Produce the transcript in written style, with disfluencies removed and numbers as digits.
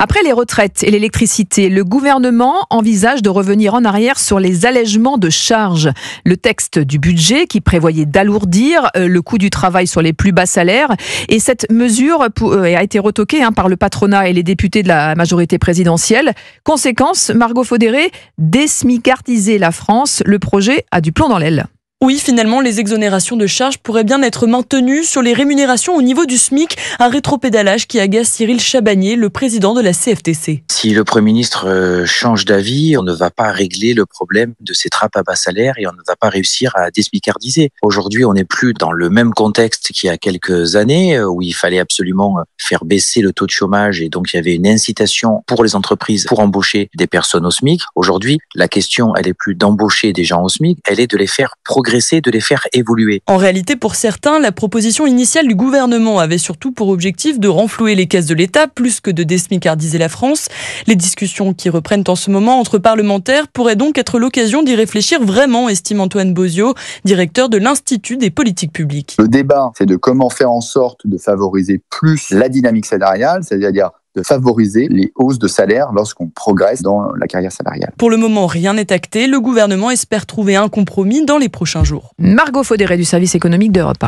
Après les retraites et l'électricité, le gouvernement envisage de revenir en arrière sur les allègements de charges. Le texte du budget qui prévoyait d'alourdir le coût du travail sur les plus bas salaires. Et cette mesure a été retoquée par le patronat et les députés de la majorité présidentielle. Conséquence, Margot Faudéré, désmicardiser la France. Le projet a du plomb dans l'aile. Oui, finalement, les exonérations de charges pourraient bien être maintenues sur les rémunérations au niveau du SMIC. Un rétropédalage qui agace Cyril Chabagnier, le président de la CFTC. Si le Premier ministre change d'avis, on ne va pas régler le problème de ces trappes à bas salaire et on ne va pas réussir à désmicardiser. Aujourd'hui, on n'est plus dans le même contexte qu'il y a quelques années où il fallait absolument faire baisser le taux de chômage et donc il y avait une incitation pour les entreprises pour embaucher des personnes au SMIC. Aujourd'hui, la question, elle est plus d'embaucher des gens au SMIC, elle est de les faire progresser, de les faire évoluer. En réalité, pour certains, la proposition initiale du gouvernement avait surtout pour objectif de renflouer les caisses de l'État plus que de désmicardiser la France. Les discussions qui reprennent en ce moment entre parlementaires pourraient donc être l'occasion d'y réfléchir vraiment, estime Antoine Bozio, directeur de l'Institut des politiques publiques. Le débat, c'est de comment faire en sorte de favoriser plus la dynamique salariale, c'est-à-dire de favoriser les hausses de salaire lorsqu'on progresse dans la carrière salariale. Pour le moment, rien n'est acté. Le gouvernement espère trouver un compromis dans les prochains jours. Margot Faudéré du service économique d'Europe 1.